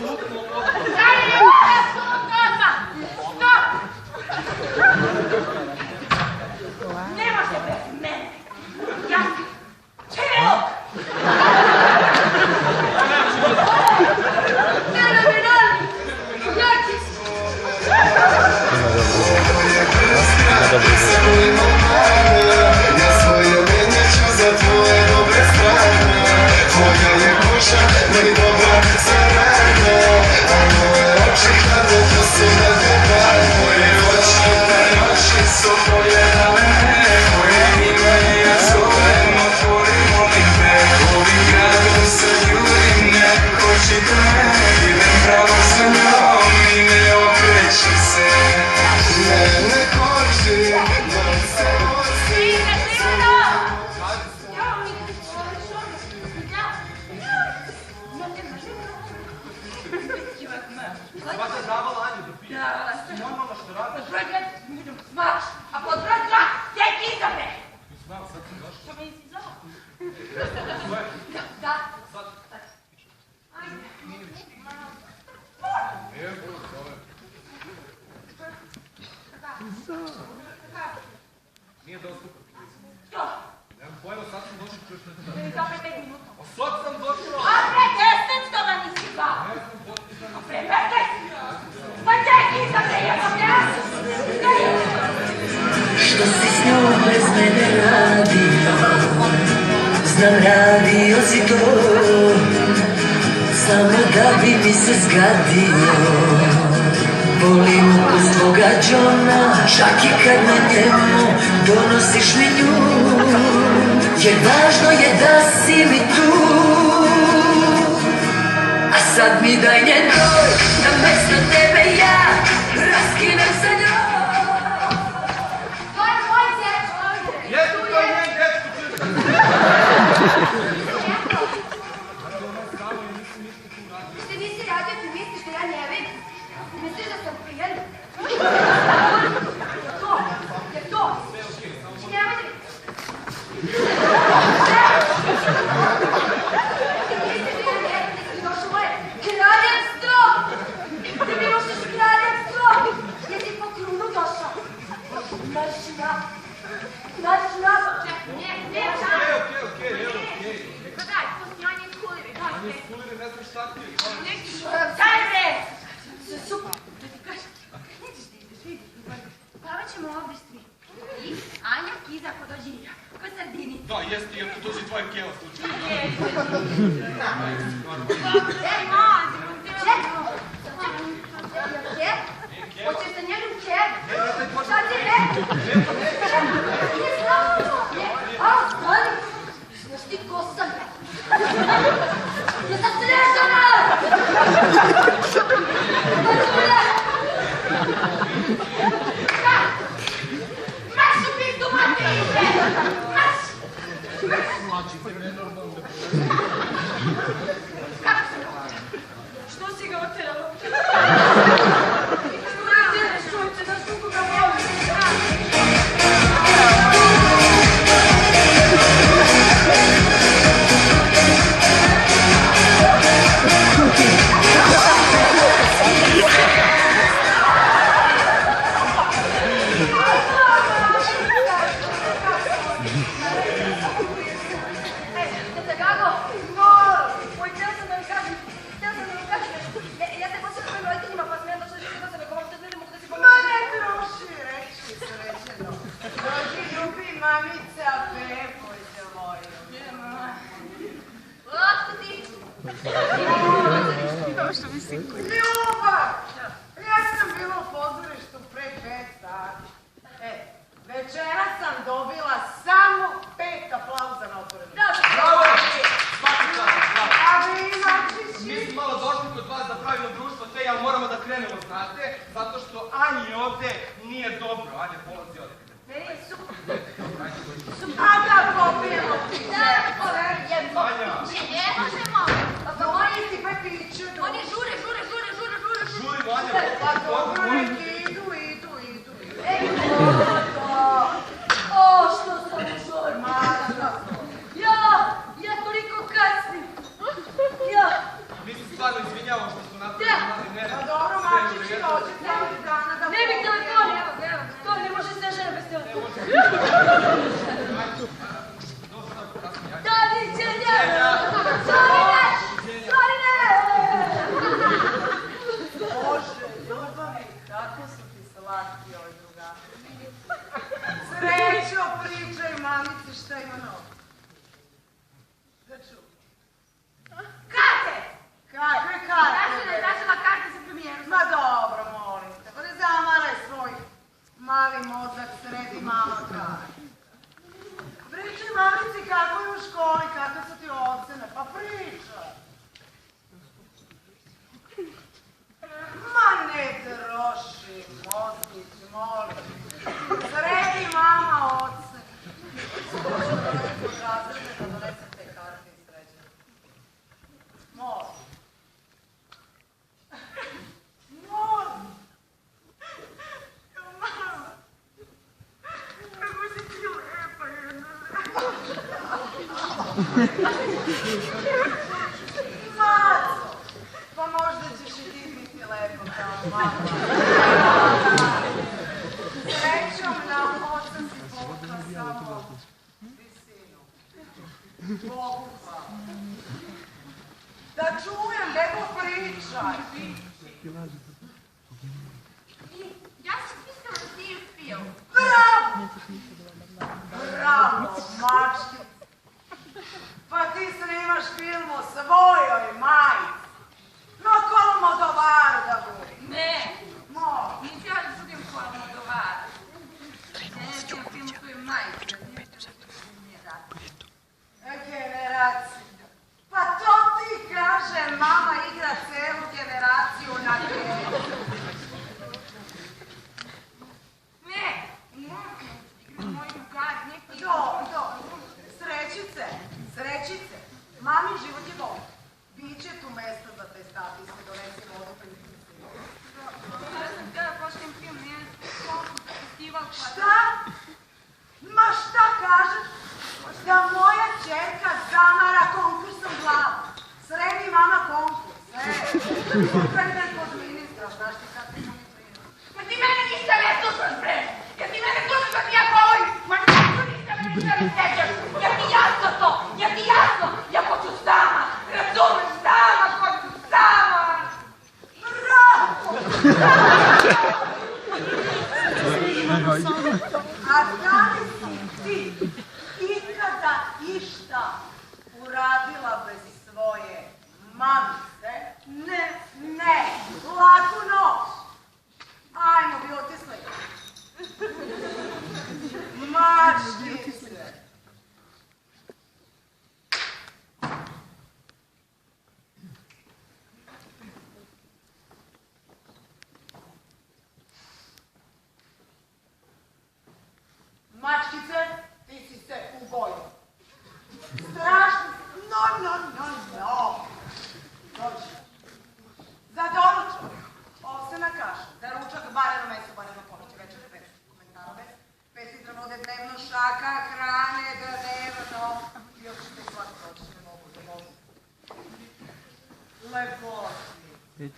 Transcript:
apsolutno odmah. Stop! Ne može bez mene. Ja si čelok. Fenomenalni. Jači si. Ja svoje mene ću za tvoje dobre strane. Tvoja je kuća, najdobra saradnja. A moje oči hladne, to su nadljubane. Moje oči su pogledale me. Moje ime ja zovem, otvorimo mi me. Ovim gradom se ljudim, neko čita me. Idem pravo za njom i ne okrećem se. Ne kočim, dok se vozi. Svaka davala Anju da pije. Normalno što radiš. Pod broj 1 budem smaš, a pod broj 2 tek iza me. Znam, sad sam došao. Što me nisi zvao? Svoje. Da. Sad. Ajde. Evo, zove. Nije dostupno. Što? Nemam pojma, sad sam došao, čuješ nešto da... Za pre 5 minuta. A sad sam došao! A pre 10 što ga nisi zvao? Ne znam, potpisan. A pre 15? Pa tek iza me jednom ja. Što si s njom bez mene radio, znam radio si to, samo da bi mi se zgadio. Volim ukus tvoga džona, čak i kad na njemu donosiš mi nju. Jer važno je da si mi tu, a sad mi daj njen broj, da mesto tebe ja raskinem sa njom. To je moj dječko. Jesu to je njen dečko, čuješ da... Ti nisi radio, ti misliš da ja ne vidim? Misliš da sam pijen? Je to? Ti nemoj da... Ti misliš da ja ne vidim, da si došao moje kraljevstvo? Ti mi rušiš kraljevstvo? Je ti po krunu došao? Marš na! Ne, Okej, evo, okej. Pa daj, pusti, on je skulivi, daj On je sve. skuliri, ne znam šta ti je. Daj bre! Super, da ti kažem, nećeš da ideš, vidi. Plavat ćemo ovdje svi. I Anja, Kiza, ako dođe Ija. Ko sardini. Da, jeste, i ako dođe tvoja kjela slučajno. Ej, man! Čekaj! Hoćeš sa njenim kjevim? Šta ti rekao? Nije znao! A, stani! Znaš ti ko sam? Ja sam Srežana! Marš u pizdu materice! Marš! Kako se ga oteralo? Što si ga oteralo? Što ne tereš čovječe, da što ga voliš? Ljubav! Ja sam bila u pozorištu pre 5 sati. Večera sam dobila samo 5 aplauza na otvorenom. Bravo! Svaki čas, bravo. A vi imate Mi smo malo došli kod vas da pravimo društvo te, ali moramo da krenemo, znate, zato što Anji ovde nije dobro. Anja, polazi ovde. Meni je super. A da popijemo ti džepove. Anja! Ne možemo. Pa oni ti pa piću. Oni žure. Žurimo, Anja! Pa dobro, idu. O, što sam u žurma. Ja toliko kasnim. Mi se stvarno izvinjamo. izvinjavam što smo napravili mali nered. Pa dobro, Mačići, dođete ovih dana da... Ne bih telefon, evo, to ne može sve žene bez telefona. Doviđenja! Sorine! Sorine! Bože, ljubavi, kako su ti slatki ovi drugari. Srećo, pričaj mamici šta ima novo. Da ču. Karte! Kakve karte? Dašla je tražila karte za premijeru. Ma dobro, molim te, pa ne zamaraj svoj mali mozak, sredi mama karte. Pričaj mamici kako je u školi, kako su ti ocene, pa pričaj. Ma ne troši mozgić, molim. Sredi mama ocene. Razrede da donese te karte i sređene. Molim. Molim. Mama. Kako si ti lepa jedna. Maco. Pa možda ćeš i ti biti lepo kao mama. Srećom nam oca si povukla samo visinu. Bogu hvala. Da čujem, nego pričaj. Ja sam mislila da ti uspio. Bravo! Bravo, mački. Pa ti snimaš film o svojoj majici. No kolo Modovaru da budi. Ne, Molim. nisi ja da sudim koja mu odgovara. Ja ne sam film svoju majku. Generacija. Pa to ti kaže, mama igra celu generaciju na kredu. Ne, moj drugari, neki... Do. Srećice, srećice. Mamin život je bolj. Biće tu mesta za te statiste, donesi vodu pa ih mislim. Ja sam htjela pošlijem film, nije konkurs za festival. Šta? Ma šta kažeš? Da moja čerka zamara konkursom glavu. Sredi mama konkurs. Upravljen kod ministra, znaš ti sad ti sam mi prije. Ma ti mene ništa ne slušaš, bre! Jer ti mene slušaš da ti ja govorim! Ma ništa ništa me ništa ne steđaš! Jer ti jasno to! Jer ti jasno! Ja hoću sama! Razumeš? Sama hoću! Sama! Bravo! A da li si ti ikada išta uradila bez svoje mamice? Ne, laku noć. Ajmo, bi otisli. Mačkice. Mačkice, ti si se ugojila. Strašno. No. Dođi. Za doručak. Ovsena kaša. Za ručak bareno meso, bareno ponoć. Večer bez komentara bez. 5 litra vode dnevno, šaka, hrane, dnevno. I još te svaki dođeš, ne mogu. Lepo si.